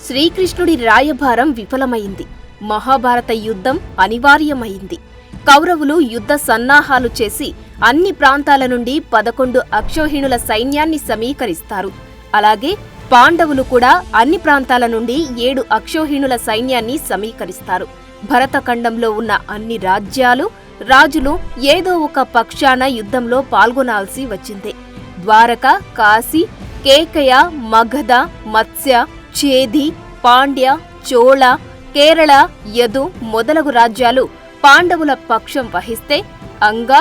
శ్రీకృష్ణుడి రాయభారం విఫలమైంది. మహాభారత యుద్ధం అనివార్యమైంది. కౌరవులు యుద్ధ సన్నాహాలు చేసి అన్ని ప్రాంతాల నుండి 11 అక్షౌహిణుల సైన్యాన్ని సమీకరిస్తారు. అలాగే పాండవులు కూడా అన్ని ప్రాంతాల నుండి 7 అక్షౌహిణుల సైన్యాన్ని సమీకరిస్తారు. భరతఖండంలో ఉన్న అన్ని రాజ్యాలు, రాజులు ఏదో ఒక పక్షాన యుద్ధంలో పాల్గొనాల్సి వచ్చింది. ద్వారక, కాశీ, కేకయ, మగధ, మత్స్య, ఛేది, పాండ్య, చోళ, కేరళ, యదు మొదలగు రాజ్యాలు పాండవుల పక్షం వహిస్తే అంగ,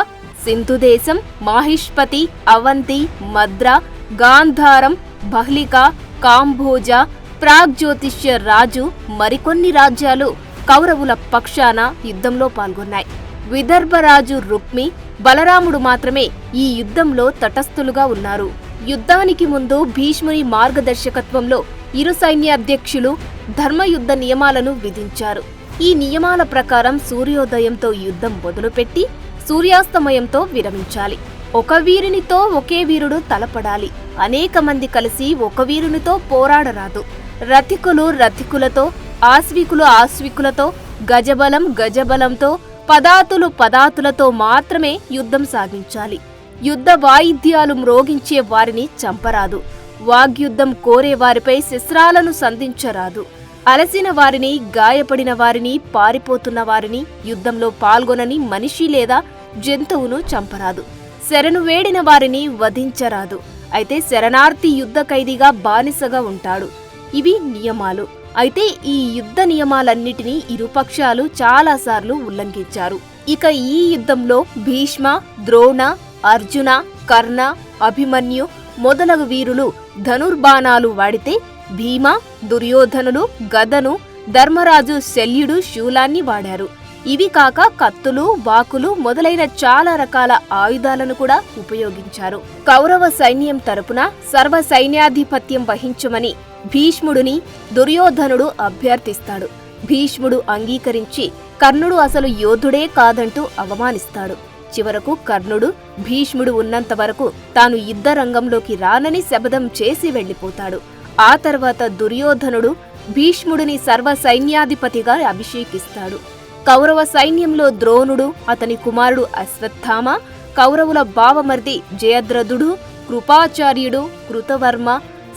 సింధుదేశం, మాహిష్పతి, అవంతి, మద్ర, గాంధారం, బహ్లిక, కాంభోజ, ప్రాగ్జ్యోతిష్య రాజు మరికొన్ని రాజ్యాలు కౌరవుల పక్షాన యుద్ధంలో పాల్గొన్నాయి. విదర్భరాజు రుక్మి, బలరాముడు మాత్రమే ఈ యుద్ధంలో తటస్థులుగా ఉన్నారు. యుద్ధానికి ముందు భీష్ముని మార్గదర్శకత్వంలో ఇరు సైన్యాధ్యక్షులు ధర్మయుద్ధ నియమాలను విధించారు. ఈ నియమాల ప్రకారం సూర్యోదయంతో యుద్ధం మొదలుపెట్టి సూర్యాస్తమయంతో విరమించాలి. ఒక వీరునితో ఒకే వీరుడు తలపడాలి. అనేక మంది కలిసి ఒక వీరునితో పోరాడరాదు. రథికులు రథికులతో, ఆశ్వికులు ఆశ్వికులతో, గజబలం గజబలంతో, పదాతులు పదాతులతో మాత్రమే యుద్ధం సాగించాలి. యుద్ధ వాయిద్యాలు మ్రోగించే వారిని చంపరాదు. వాగ్యుద్ధం కోరే వారిపై శస్త్రాలను సంధించరాదు. అలసిన వారిని, గాయపడిన వారిని, పారిపోతున్న వారిని, యుద్ధంలో పాల్గొనని మనిషి లేదా జంతువును చంపరాదు. శరణు వేడిన వారిని వధించరాదు. అయితే శరణార్థి యుద్ధ ఖైదీగా బానిసగా ఉంటాడు. ఇవి నియమాలు. అయితే ఈ యుద్ధ నియమాలన్నిటినీ ఇరుపక్షాలు చాలాసార్లు ఉల్లంఘించారు. ఇక ఈ యుద్ధంలో భీష్మ, ద్రోణ, అర్జున, కర్ణ, అభిమన్యు మొదలగు వీరులు ధనుర్బాణాలు వాడితే భీమ, దుర్యోధనులు గదను, ధర్మరాజు శల్యుడు శూలాన్ని వాడారు. ఇవి కాక కత్తులు, బాకులు మొదలైన చాలా రకాల ఆయుధాలను కూడా ఉపయోగించారు. కౌరవ సైన్యం తరపున సర్వ సైన్యాధిపత్యం వహించమని భీష్ముడిని దుర్యోధనుడు అభ్యర్థిస్తాడు. భీష్ముడు అంగీకరించి కర్ణుడు అసలు యోధుడే కాదంటూ అవమానిస్తాడు. చివరకు కర్ణుడు భీష్ముడు ఉన్నంత వరకు తాను యుద్ధ రంగంలోకి రానని శపథం చేసి వెళ్లిపోతాడు. ఆ తర్వాత దుర్యోధనుడు భీష్ముడిని సర్వ సైన్యాధిపతిగా అభిషేకిస్తాడు. కౌరవ సైన్యంలో ద్రోణుడు, అతని కుమారుడు అశ్వత్థామ, కౌరవుల బావమర్ది జయద్రథుడు, కృపాచార్యుడు, కృతవర్మ,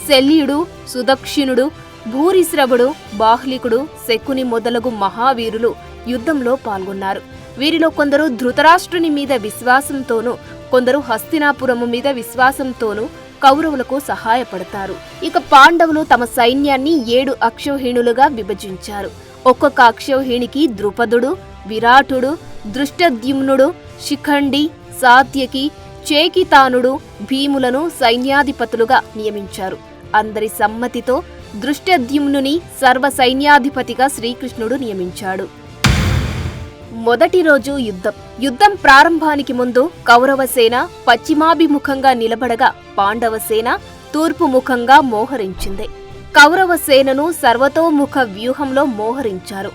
శల్యుడు, సుదక్షిణుడు, భూరిశ్రవుడు, బాహ్లికుడు, శకుని మొదలగు మహావీరులు యుద్ధంలో పాల్గొన్నారు. వీరిలో కొందరు ధృతరాష్ట్రుని మీద విశ్వాసంతోనూ, కొందరు హస్తినాపురము మీద విశ్వాసంతోనూ కౌరవులకు సహాయపడతారు. ఇక పాండవులు తమ సైన్యాన్ని 7 అక్షౌహిణులుగా విభజించారు. ఒక్కొక్క అక్షౌహిణికి ద్రుపదుడు, విరాటుడు, దృష్టద్యుమ్నుడు, శిఖండి, సాత్యకి, చేకితానుడు, భీములను సైన్యాధిపతులుగా నియమించారు. అందరి సమ్మతితో దృష్టద్యుమ్నుని సర్వ సైన్యాధిపతిగా శ్రీకృష్ణుడు నియమించాడు. మొదటి రోజు యుద్ధం ప్రారంభానికి ముందు కౌరవసేన పశ్చిమాభిముఖంగా నిలబడగా పాండవసేన తూర్పు ముఖంగా మోహరించింది. కౌరవసేనను సర్వతోముఖ వ్యూహంలో మోహరించారు.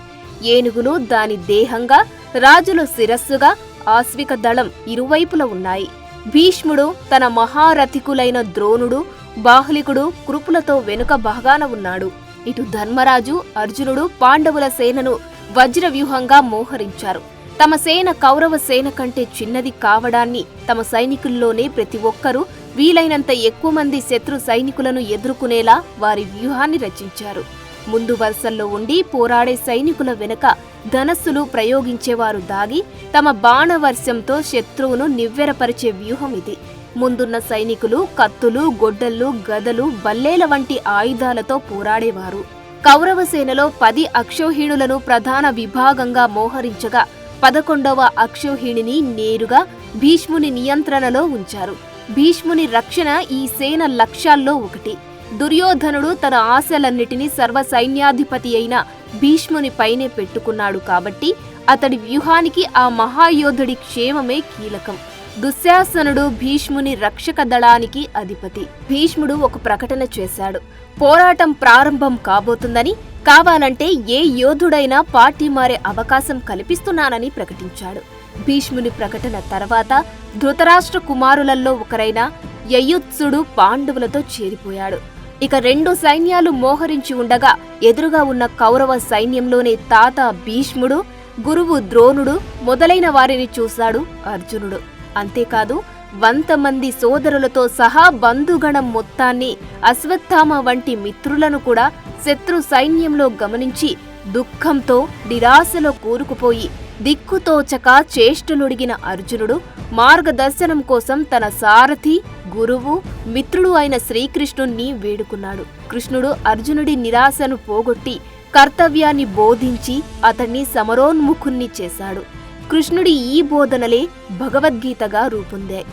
ఏనుగులు దాని దేహంగా, రాజులు శిరస్సుగా, ఆశ్విక దళం ఇరువైపుల ఉన్నాయి. భీష్ముడు, తన మహారథికులైన ద్రోణుడు, బాహ్లికుడు కృపులతో వెనుక భాగాన ఉన్నాడు. ఇటు ధర్మరాజు, అర్జునుడు పాండవుల సేనను వజ్రవ్యూహంగా మోహరించారు. తమ సేన కౌరవ సేన కంటే చిన్నది కావడాన్ని తమ సైనికుల్లోనే ప్రతి ఒక్కరూ వీలైనంత ఎక్కువ మంది శత్రు సైనికులను ఎదుర్కొనేలా వారి వ్యూహాన్ని రచించారు. ముందు వరుసల్లో ఉండి పోరాడే సైనికుల వెనుక ధనస్సులు ప్రయోగించేవారు దాగి తమ బాణవర్షంతో శత్రువును నివ్వెరపరిచే వ్యూహం ఇది. ముందున్న సైనికులు కత్తులు, గొడ్డళ్ళు, గదలు, బల్లేల వంటి ఆయుధాలతో పోరాడేవారు. కౌరవసేనలో 10 అక్షౌహిణులను ప్రధాన విభాగంగా మోహరించగా 11వ అక్షౌహిణిని నేరుగా భీష్ముని నియంత్రణలో ఉంచారు. భీష్ముని రక్షణ ఈ సేన లక్ష్యాల్లో ఒకటి. దుర్యోధనుడు తన ఆశలన్నిటినీ సర్వ సైన్యాధిపతి అయిన భీష్ముని పైనే పెట్టుకున్నాడు కాబట్టి అతడి వ్యూహానికి ఆ మహాయోధుడి క్షేమమే కీలకం. దుశ్శాసనుడు భీష్ముని రక్షక దళానికి అధిపతి. భీష్ముడు ఒక ప్రకటన చేశాడు. పోరాటం ప్రారంభం కాబోతుందని, కావాలంటే ఏ యోధుడైనా పార్టీ మారే అవకాశం కల్పిస్తున్నానని ప్రకటించాడు. భీష్ముని ప్రకటన తర్వాత ధృతరాష్ట్ర కుమారులలో ఒకరైన యయుత్సుడు పాండవులతో చేరిపోయాడు. ఇక రెండు సైన్యాలు మోహరించి ఉండగా ఎదురుగా ఉన్న కౌరవ సైన్యంలోనే తాత భీష్ముడు, గురువు ద్రోణుడు మొదలైన వారిని చూశాడు అర్జునుడు. అంతేకాదు 100 మంది సోదరులతో సహా బంధుగణం మొత్తాన్ని, అశ్వత్థామ వంటి మిత్రులను కూడా శత్రు సైన్యంలో గమనించి దుఃఖంతో నిరాశలో కూరుకుపోయి దిక్కుతోచక చేష్టలుడిగిన అర్జునుడు మార్గదర్శనం కోసం తన సారథి, గురువు, మిత్రుడు అయిన శ్రీకృష్ణుణ్ణి వేడుకున్నాడు. కృష్ణుడు అర్జునుడి నిరాశను పోగొట్టి కర్తవ్యాన్ని బోధించి అతన్ని సమరోన్ముఖుణ్ణి చేశాడు. కృష్ణుడి ఈ బోధనలే భగవద్గీతగా రూపొందాయి.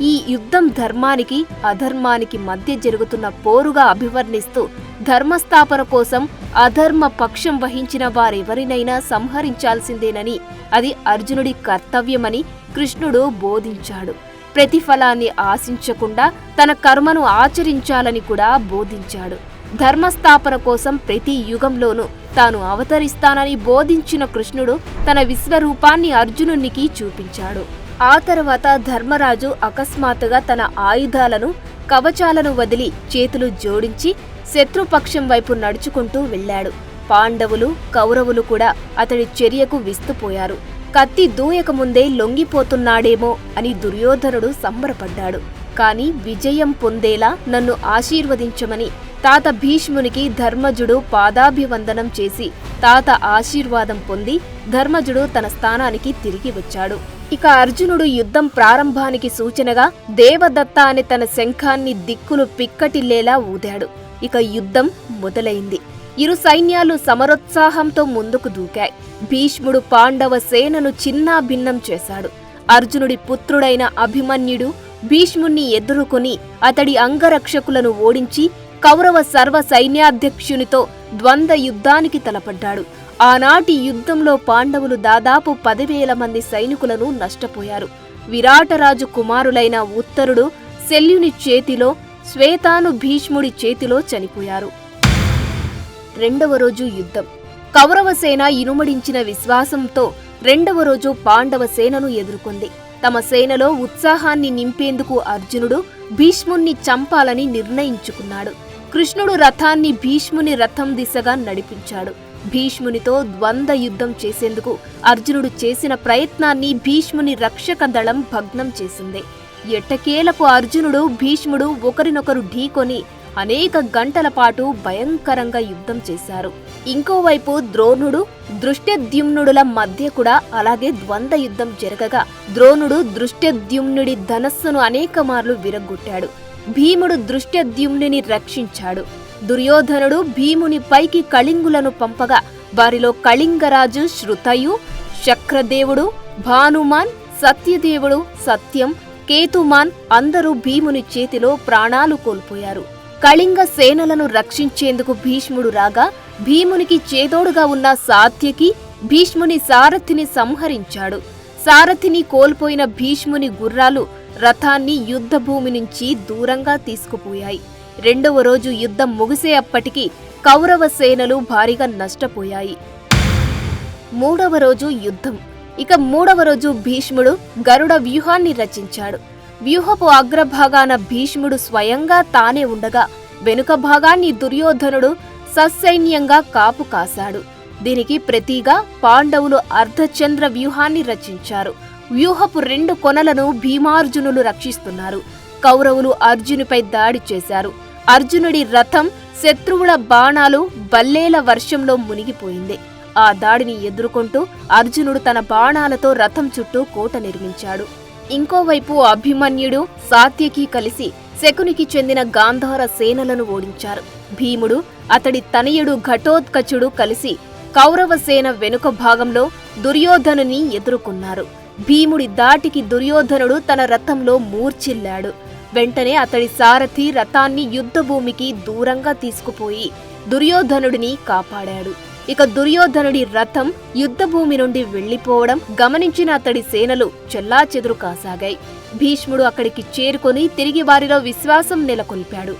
ఈ యుద్ధం ధర్మానికి, అధర్మానికి మధ్య జరుగుతున్న పోరుగా అభివర్ణిస్తూ ధర్మస్థాపన కోసం అధర్మ పక్షం వహించిన వారెవరినైనా సంహరించాల్సిందేనని, అది అర్జునుడి కర్తవ్యమని కృష్ణుడు బోధించాడు. ప్రతిఫలాన్ని ఆశించకుండా తన కర్మను ఆచరించాలని కూడా బోధించాడు. ధర్మస్థాపన కోసం ప్రతి యుగంలోనూ తాను అవతరిస్తానని బోధించిన కృష్ణుడు తన విశ్వరూపాన్ని అర్జునునికి చూపించాడు. ఆ తర్వాత ధర్మరాజు అకస్మాత్తుగా తన ఆయుధాలను, కవచాలను వదిలి చేతులు జోడించి శత్రుపక్షం వైపు నడుచుకుంటూ వెళ్ళాడు. పాండవులు, కౌరవులు కూడా అతడి చర్యకు విస్తుపోయారు. కత్తి దూయకముందే లొంగిపోతున్నాడేమో అని దుర్యోధనుడు సంబరపడ్డాడు. కాని విజయం పొందేలా నన్ను ఆశీర్వదించమని తాత భీష్మునికి ధర్మజుడు పాదాభివందనం చేసి తాత ఆశీర్వాదం పొంది ధర్మజుడు తన స్థానానికి తిరిగి వచ్చాడు. ఇక అర్జునుడు యుద్ధం ప్రారంభానికి సూచనగా దేవదత్త అనే తన శంఖాన్ని దిక్కులు పిక్కటిల్లేలా ఊదాడు. ఇక యుద్ధం మొదలైంది. ఇరు సైన్యాలు సమరోత్సాహంతో ముందుకు దూకాయి. భీష్ముడు పాండవ సేనను చిన్నాభిన్నం చేశాడు. అర్జునుడి పుత్రుడైన అభిమన్యుడు భీష్ముణ్ణి ఎదుర్కొని అతడి అంగరక్షకులను ఓడించి కౌరవ సర్వ సైన్యాధ్యక్షునితో ద్వంద్వ యుద్ధానికి తలపడ్డాడు. ఆనాటి యుద్ధంలో పాండవులు దాదాపు 10,000 మంది సైనికులను నష్టపోయారు. విరాటరాజు కుమారులైన ఉత్తరుడు శల్యుని చేతిలో, శ్వేతాను భీష్ముడి చేతిలో చనిపోయారు. రెండవ రోజు యుద్ధం. కౌరవ సేన ఇనుమడించిన విశ్వాసంతో రెండవ రోజు పాండవ సేనను ఎదుర్కొంది. తమ సేనలో ఉత్సాహాన్ని నింపేందుకు అర్జునుడు భీష్ముణ్ణి చంపాలని నిర్ణయించుకున్నాడు. కృష్ణుడు రథాన్ని భీష్ముని రథం దిశగా నడిపించాడు. భీష్మునితో ద్వంద్వ యుద్ధం చేసేందుకు అర్జునుడు చేసిన ప్రయత్నాన్ని భీష్ముని రక్షక దళం భగ్నం చేసింది. ఎట్టకేలకు అర్జునుడు, భీష్ముడు ఒకరినొకరు ఢీకొని అనేక గంటల పాటు భయంకరంగా యుద్ధం చేశారు. ఇంకోవైపు ద్రోణుడు, దృష్టద్యుమ్నుడుల మధ్య కూడా అలాగే ద్వంద్వ యుద్ధం జరగగా ద్రోణుడు దృష్టద్యుమ్నుడి ధనస్సును అనేక మార్లు విరగ్గొట్టాడు. భీముడు దృష్టద్యుమ్నుని రక్షించాడు. దుర్యోధనుడు భీముని పైకి కళింగులను పంపగా వారిలో కళింగరాజు శృతయు, శక్రదేవుడు, భానుమాన్, సత్యదేవుడు, సత్యం, కేతుమాన్ అందరూ భీముని చేతిలో ప్రాణాలు కోల్పోయారు. కళింగ సేనలను రక్షించేందుకు భీష్ముడు రాగా భీమునికి చేదోడుగా ఉన్న సాత్యకి భీష్ముని సారథిని సంహరించాడు. సారథిని కోల్పోయిన భీష్ముని గుర్రాలు రథాన్ని యుద్ధభూమి నుంచి దూరంగా తీసుకుపోయాయి. రెండవ రోజు యుద్ధం ముగిసే అప్పటికి కౌరవ సేనలు భారీగా నష్టపోయాయి. మూడవ రోజు యుద్ధం. ఇక మూడవ రోజు భీష్ముడు గరుడ వ్యూహాన్ని రచించాడు. వ్యూహపు అగ్రభాగాన భీష్ముడు స్వయంగా తానే ఉండగా వెనుక భాగాన్ని దుర్యోధనుడు ససైన్యంగా కాపు కాశాడు. దీనికి ప్రతిగా పాండవులు అర్ధచంద్ర వ్యూహాన్ని రచించారు. వ్యూహపు 2 కొనలను భీమార్జునులు రక్షిస్తున్నారు. కౌరవులు అర్జునుపై దాడి చేశారు. అర్జునుడి రథం శత్రువుల బాణాలు, బల్లేల వర్షంలో మునిగిపోయింది. ఆ దాడిని ఎదుర్కొంటూ అర్జునుడు తన బాణాలతో రథం చుట్టూ కోట నిర్మించాడు. ఇంకోవైపు అభిమన్యుడు, సాత్యకి కలిసి శకునికి చెందిన గాంధార సేనలను ఓడించారు. భీముడు, అతడి తనయుడు ఘటోత్కచుడు కలిసి కౌరవ సేన వెనుక భాగంలో దుర్యోధనుని ఎదుర్కొన్నారు. భీముడి దాటికి దుర్యోధనుడు తన రథంలో మూర్ఛిల్లాడు. వెంటనే అతడి సారథి రథాన్ని యుద్ధభూమికి దూరంగా తీసుకుపోయి దుర్యోధనుడిని కాపాడాడు. ఇక దుర్యోధనుడి రథం యుద్ధభూమి నుండి వెళ్లిపోవడం గమనించిన అతడి సేనలు చెల్లాచెదురు కాసాగాయి. భీష్ముడు అక్కడికి చేరుకొని తిరిగి వారిలో విశ్వాసం నెలకొల్పాడు.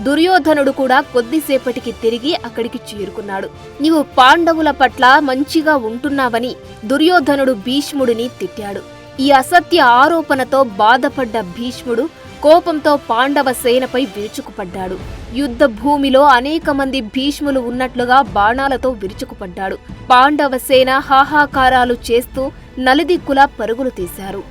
దుర్యోధనుడు కూడా కొద్దిసేపటికి తిరిగి అక్కడికి చేరుకున్నాడు. నీవు పాండవుల పట్ల మంచిగా ఉంటున్నావని దుర్యోధనుడు భీష్ముడిని తిట్టాడు. ఈ అసత్య ఆరోపణతో బాధపడ్డ భీష్ముడు కోపంతో పాండవ సేనపై విరుచుకుపడ్డాడు. యుద్ధ భూమిలో అనేక మంది భీష్ములు ఉన్నట్లుగా బాణాలతో విరుచుకుపడ్డాడు. పాండవ సేన హాహాకారాలు చేస్తూ నలుదిక్కులా పరుగులు తీశారు.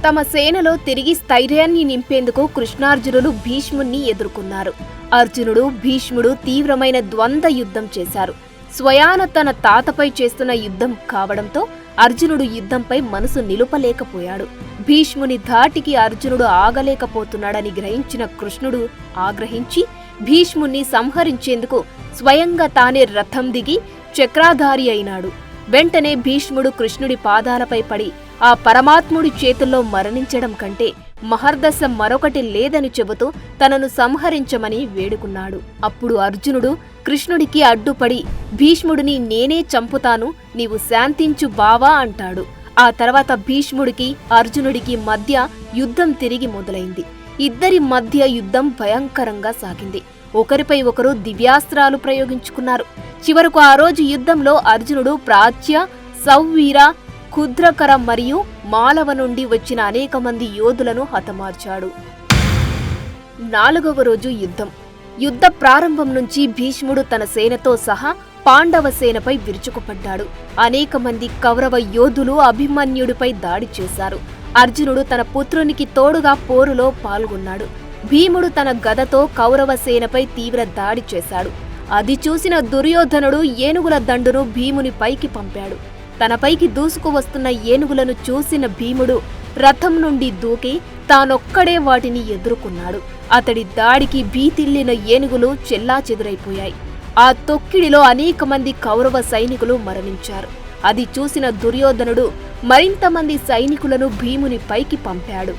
తమ సేనలో తిరిగి స్థైర్యాన్ని నింపేందుకు కృష్ణార్జునులు భీష్ముణ్ణి ఎదుర్కొన్నారు. అర్జునుడు, భీష్ముడు తీవ్రమైన ద్వంద్వ యుద్ధం చేశారు. స్వయాన తన తాతపై చేస్తున్న యుద్ధం కావడంతో అర్జునుడు యుద్ధంపై మనసు నిలుపలేకపోయాడు. భీష్ముని ధాటికి అర్జునుడు ఆగలేకపోతున్నాడని గ్రహించిన కృష్ణుడు ఆగ్రహించి భీష్ముణ్ణి సంహరించేందుకు స్వయంగా తానే రథం దిగి చక్రాధారి అయినాడు. వెంటనే భీష్ముడు కృష్ణుడి పాదాలపై పడి ఆ పరమాత్ముడి చేతుల్లో మరణించడం కంటే మహర్దశ మరొకటి లేదని చెబుతూ తనను సంహరించమని వేడుకున్నాడు. అప్పుడు అర్జునుడు కృష్ణుడికి అడ్డుపడి భీష్ముడిని నేనే చంపుతాను, నీవు శాంతించు బావా అంటాడు. ఆ తర్వాత భీష్ముడికి అర్జునుడికి మధ్య యుద్ధం తిరిగి మొదలైంది. ఇద్దరి మధ్య యుద్ధం భయంకరంగా సాగింది. ఒకరిపై ఒకరు దివ్యాస్త్రాలు ప్రయోగించుకున్నారు. చివరకు ఆ రోజు యుద్ధంలో అర్జునుడు ప్రాచ్య, సౌవీర, కుద్రకర మరియు మాలవ నుండి వచ్చిన అనేక మంది యోధులను హతమార్చాడు. 4వ రోజు యుద్ధం. యుద్ధ ప్రారంభం నుంచి భీష్ముడు తన సేనతో సహా పాండవ సేనపై విరుచుకుపడ్డాడు. అనేక మంది కౌరవ యోధులు అభిమన్యుడిపై దాడి చేశారు. అర్జునుడు తన పుత్రునికి తోడుగా పోరులో పాల్గొన్నాడు. భీముడు తన గదతో కౌరవ సేనపై తీవ్ర దాడి చేశాడు. అది చూసిన దుర్యోధనుడు ఏనుగుల దండును భీముని పైకి పంపాడు. తనపైకి దూసుకువస్తున్న ఏనుగులను చూసిన భీముడు రథం నుండి దూకి తానొక్కడే వాటిని ఎదుర్కొన్నాడు. అతడి దాడికి భీతిల్లిన ఏనుగులు చెల్లాచెదురైపోయాయి. ఆ తొక్కిడిలో అనేక మంది కౌరవ సైనికులు మరణించారు. అది చూసిన దుర్యోధనుడు మరింత మంది సైనికులను భీముని పైకి పంపాడు.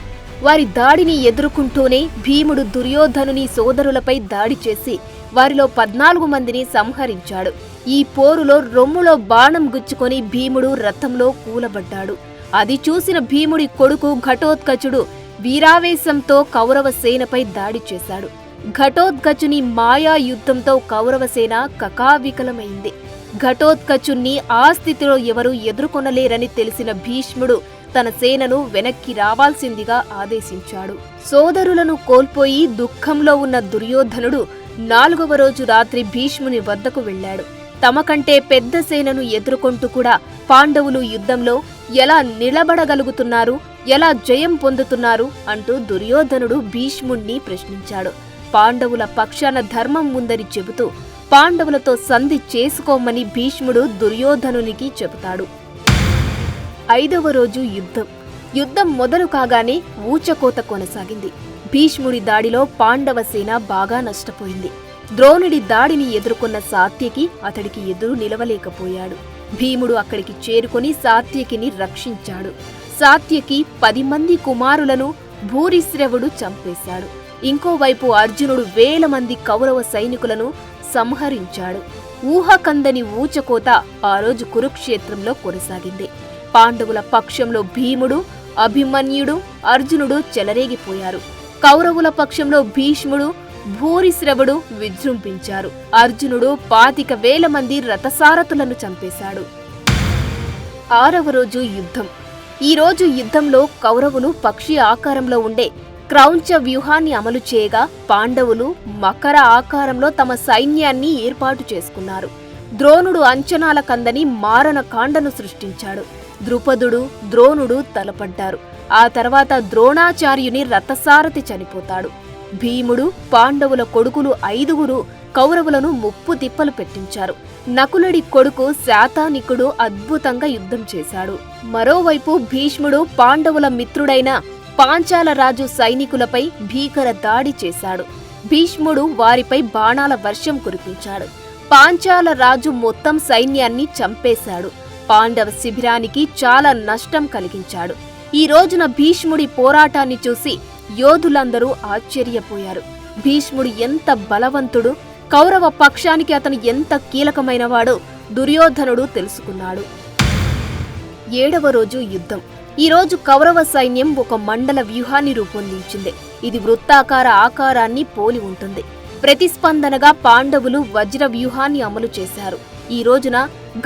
వారి దాడిని ఎదుర్కొంటూనే భీముడు దుర్యోధనుని సోదరులపై దాడి చేసి వారిలో 14 మందిని సంహరించాడు. ఈ పోరులో రొమ్ములో బాణం గుచ్చుకొని భీముడు రథంలో కూలబడ్డాడు. అది చూసిన భీముడి కొడుకు ఘటోత్కచుడు వీరావేశంతో కౌరవ సేనపై దాడి చేశాడు. ఘటోత్కచుని మాయా యుద్ధంతో కౌరవ సేన కకావికలమైంది. ఘటోత్కచుణ్ణి ఆ స్థితిలో ఎవరూ ఎదుర్కొనలేరని తెలిసిన భీష్ముడు తన సేనను వెనక్కి రావాల్సిందిగా ఆదేశించాడు. సోదరులను కోల్పోయి దుఃఖంలో ఉన్న దుర్యోధనుడు 4వ రోజు రాత్రి భీష్ముని వద్దకు వెళ్లాడు. తమ కంటే పెద్ద సేనను ఎదుర్కొంటూ కూడా పాండవులు యుద్ధంలో ఎలా నిలబడగలుగుతున్నారు, ఎలా జయం పొందుతున్నారు అంటూ దుర్యోధనుడు భీష్ముణ్ణి ప్రశ్నించాడు. పాండవుల పక్షాన ధర్మం ఉందని చెబుతూ పాండవులతో సంధి చేసుకోమని భీష్ముడు దుర్యోధనునికి చెబుతాడు. 5వ రోజు యుద్ధం. యుద్ధం మొదలు కాగానే ఊచకోత కొనసాగింది. భీష్ముడి దాడిలో పాండవ సేన బాగా నష్టపోయింది. ద్రోణుడి దాడిని ఎదుర్కొన్న సాత్యకి అతడికి ఎదురు నిలవలేకపోయాడు. భీముడు అక్కడికి చేరుకొని సాత్యకిని రక్షించాడు. సాత్యకి 10 మంది కుమారులను భూరిశ్రవుడు చంపేశాడు. ఇంకోవైపు అర్జునుడు వేల మంది కౌరవ సైనికులను సంహరించాడు. ఊహకందని ఊచకోత ఆ రోజు కురుక్షేత్రంలో కొనసాగింది. పాండవుల పక్షంలో భీముడు, అభిమన్యుడు, అర్జునుడు చెలరేగిపోయారు. కౌరవుల పక్షంలో భీష్ముడు, భూరిశ్రవుడు విజృంభించారు. అర్జునుడు 25,000 మంది రథసారథులను చంపేశాడు. 6వ రోజు యుద్ధం. ఈ రోజు యుద్ధంలో కౌరవులు పక్షి ఆకారంలో ఉండే క్రౌంచ వ్యూహాన్ని అమలు చేయగా పాండవులు మకర ఆకారంలో తమ సైన్యాన్ని ఏర్పాటు చేసుకున్నారు. ద్రోణుడు అంచనాల కందని మారణ కాండను సృష్టించాడు. ద్రుపదుడు, ద్రోణుడు తలపడ్డారు. ఆ తర్వాత ద్రోణాచార్యుని రథసారథి చనిపోతాడు. భీముడు, పాండవుల కొడుకులు 5గురు కౌరవులను ముప్పు తిప్పలు పెట్టించారు. నకులుడి కొడుకు శాతానికుడు అద్భుతంగా యుద్ధం చేశాడు. మరోవైపు భీష్ముడు పాండవుల మిత్రుడైన పాంచాల రాజు సైనికులపై భీకర దాడి చేశాడు. భీష్ముడు వారిపై బాణాల వర్షం కురిపించాడు. పాంచాల రాజు మొత్తం సైన్యాన్ని చంపేశాడు. పాండవ శిబిరానికి చాలా నష్టం కలిగించాడు. ఈ రోజున భీష్ముడి పోరాటాన్ని చూసి యోధులందరూ ఆశ్చర్యపోయారు. భీష్ముడు ఎంత బలవంతుడు, కౌరవ పక్షానికి అతను ఎంత కీలకమైనవాడో దుర్యోధనుడు తెలుసుకున్నాడు. 7వ రోజు యుద్ధం. ఈ రోజు కౌరవ సైన్యం ఒక మండల వ్యూహాన్ని రూపొందించింది. ఇది వృత్తాకార ఆకారాన్ని పోలి ఉంటుంది. ప్రతిస్పందనగా పాండవులు వజ్ర వ్యూహాన్ని అమలు చేశారు. ఈ రోజున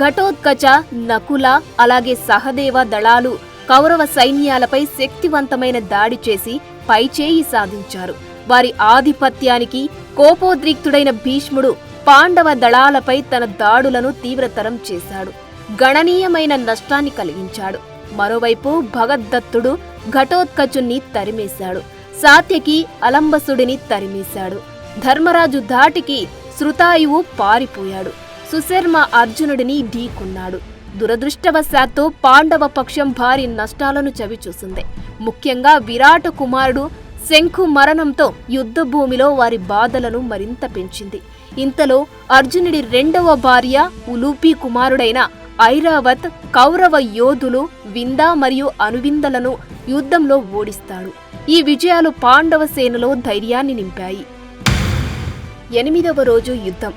ఘటోత్కచ, నకుల అలాగే సహదేవ దళాలు కౌరవ సైన్యాలపై శక్తివంతమైన దాడి చేసి పైచేయి సాధించారు. వారి ఆధిపత్యానికి కోపోద్రిక్తుడైన భీష్ముడు పాండవ దళాలపై తన దాడులను తీవ్రతరం చేశాడు. గణనీయమైన నష్టాన్ని కలిగించాడు. మరోవైపు భగద్దత్తుడు ఘటోత్కచుణ్ణి తరిమేశాడు. సాత్యకి అలంబసుడిని తరిమేశాడు. ధర్మరాజు ధాటికి శృతాయువు పారిపోయాడు. సుశర్మ అర్జునుడిని ఢీకొన్నాడు. దురదృష్టవశాత్తు పాండవ పక్షం భారీ నష్టాలను చవిచూసింది. ముఖ్యంగా విరాట కుమారుడు శంఖు మరణంతో యుద్ధభూమిలో వారి బాధలను మరింత పెంచింది. ఇంతలో అర్జునుడి రెండవ భార్య ఉలూపి కుమారుడైన ఐరావత్ కౌరవ యోధులు వింద మరియు అనువిందలను యుద్ధంలో ఓడిస్తాడు. ఈ విజయాలు పాండవ సేనలో ధైర్యాన్ని నింపాయి. 8వ రోజు యుద్ధం.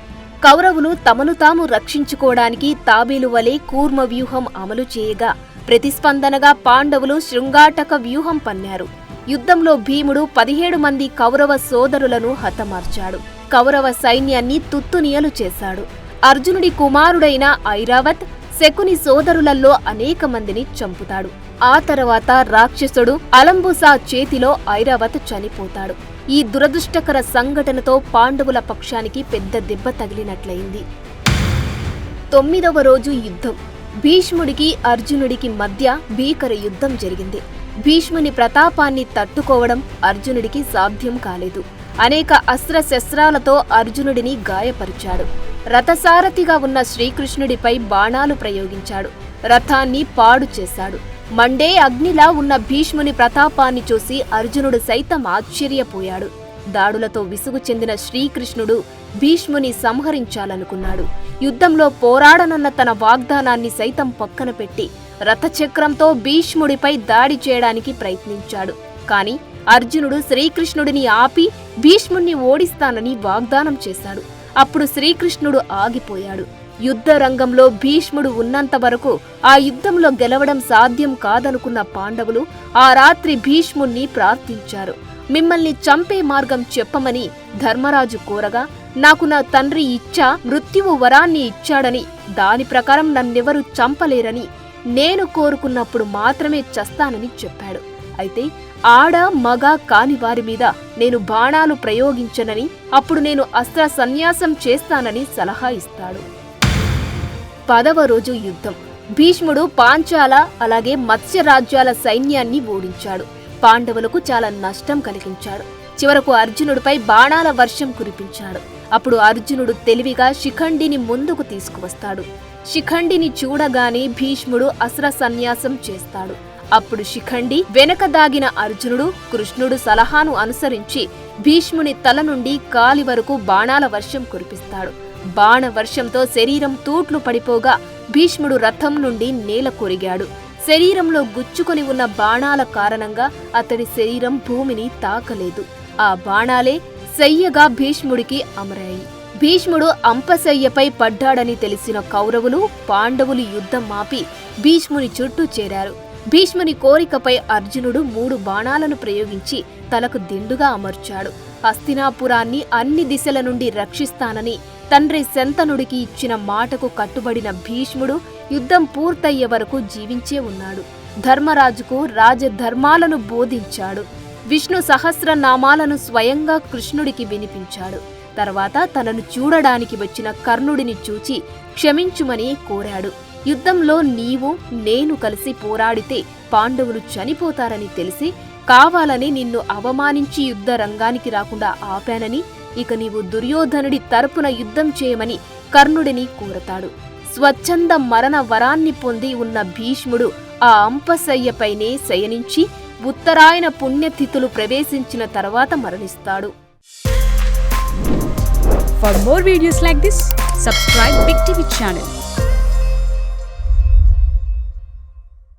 కౌరవులు తమను తాము రక్షించుకోవడానికి తాబేలు వలె కూర్మ వ్యూహం అమలు చేయగా ప్రతిస్పందనగా పాండవులు శృంగాటక వ్యూహం పన్నారు. యుద్ధంలో భీముడు 17 మంది కౌరవ సోదరులను హతమార్చాడు. కౌరవ సైన్యాన్ని తుత్తునియలు చేశాడు. అర్జునుడి కుమారుడైన ఐరావత్ శకుని సోదరులలో అనేక మందిని చంపుతాడు. ఆ తర్వాత రాక్షసుడు అలంబుసా చేతిలో ఐరావత్ చనిపోతాడు. ఈ దురదృష్టకర సంఘటనతో పాండవుల పక్షానికి పెద్ద దెబ్బ తగిలినట్లయింది. 9వ రోజు యుద్ధం. భీష్ముడికి అర్జునుడికి మధ్య భీకర యుద్ధం జరిగింది. భీష్ముని ప్రతాపాన్ని తట్టుకోవడం అర్జునుడికి సాధ్యం కాలేదు. అనేక అస్త్రశస్త్రాలతో అర్జునుడిని గాయపరిచాడు. రథసారథిగా ఉన్న శ్రీకృష్ణుడిపై బాణాలు ప్రయోగించాడు. రథాన్ని పాడు చేశాడు. మండే అగ్నిలా ఉన్న భీష్ముని ప్రతాపాన్ని చూసి అర్జునుడు సైతం ఆశ్చర్యపోయాడు. దాడులతో విసుగు చెందిన శ్రీకృష్ణుడు భీష్ముని సంహరించాలనుకున్నాడు. యుద్ధంలో పోరాడనన్న తన వాగ్దానాన్ని సైతం పక్కన పెట్టి రథచక్రంతో భీష్ముడిపై దాడి చేయడానికి ప్రయత్నించాడు. కాని అర్జునుడు శ్రీకృష్ణుడిని ఆపి భీష్ముణ్ణి ఓడిస్తానని వాగ్దానం చేశాడు. అప్పుడు శ్రీకృష్ణుడు ఆగిపోయాడు. యుద్ధ రంగంలో భీష్ముడు ఉన్నంత వరకు ఆ యుద్ధంలో గెలవడం సాధ్యం కాదనుకున్న పాండవులు ఆ రాత్రి భీష్ముణ్ణి ప్రార్థించారు. మిమ్మల్ని చంపే మార్గం చెప్పమని ధర్మరాజు కోరగా, నాకు నా తండ్రి ఇచ్చా మృత్యువు వరాన్ని ఇచ్చాడని, దాని ప్రకారం నన్నెవరూ చంపలేరని, నేను కోరుకున్నప్పుడు మాత్రమే చస్తానని చెప్పాడు. అయితే ఆడ మగ కాని వారి మీద నేను బాణాలు ప్రయోగించనని, అప్పుడు నేను అస్త్ర సన్యాసం చేస్తానని సలహా ఇస్తాడు. 10వ రోజు యుద్ధం. భీష్ముడు పాంచాల అలాగే మత్స్య రాజ్యాల సైన్యాన్ని ఓడించాడు. పాండవులకు చాలా నష్టం కలిగించాడు. చివరకు అర్జునుడిపై బాణాల వర్షం కురిపించాడు. అప్పుడు అర్జునుడు తెలివిగా శిఖండిని ముందుకు తీసుకువస్తాడు. శిఖండిని చూడగానే భీష్ముడు అస్త్ర సన్యాసం చేస్తాడు. అప్పుడు శిఖండి వెనక దాగిన అర్జునుడు కృష్ణుడు సలహాను అనుసరించి భీష్ముని తల నుండి కాలి వరకు బాణాల వర్షం కురిపిస్తాడు. బాణ వర్షంతో శరీరం తూట్లు పడిపోగా భీష్ముడు రథం నుండి నేల కొరిగాడు. శరీరంలో గుచ్చుకొని ఉన్న బాణాల కారణంగా అతడి శరీరం భూమిని తాకలేదు. ఆ బాణాలే శయ్యగా భీష్ముడికి అమరాయి. భీష్ముడు అంపశయ్యపై పడ్డాడని తెలిసిన కౌరవులు పాండవులు యుద్ధం ఆపి భీష్ముని చుట్టూ చేరారు. భీష్ముని కోరికపై అర్జునుడు 3 బాణాలను ప్రయోగించి తలకు దిండుగా అమర్చాడు. హస్తినాపురాన్ని అన్ని దిశల నుండి రక్షిస్తానని తండ్రి శంతనుడికి ఇచ్చిన మాటకు కట్టుబడిన భీష్ముడు యుద్ధం పూర్తయ్యే వరకు జీవించే ఉన్నాడు. ధర్మరాజుకు రాజధర్మాలను బోధించాడు. విష్ణు సహస్రనామాలను స్వయంగా కృష్ణుడికి వినిపించాడు. తర్వాత తనను చూడడానికి వచ్చిన కర్ణుడిని చూచి క్షమించుమని కోరాడు. యుద్ధంలో నీవు నేను కలిసి పోరాడితే పాండవులు చనిపోతారని తెలిసి కావాలని నిన్ను అవమానించి యుద్ధ రంగానికి రాకుండా ఆపానని, ఇక నీవు దుర్యోధనుడి తరపున యుద్ధం చేయమని కర్ణుడిని కోరతాడు. స్వచ్ఛంద మరణ వరాన్ని పొంది ఉన్న భీష్ముడు ఆ అంపశయ్యపైనే శయనించి ఉత్తరాయణ పుణ్యతిథులు ప్రవేశించిన తర్వాత మరణిస్తాడు. For more videos like this, subscribe Big TV channel.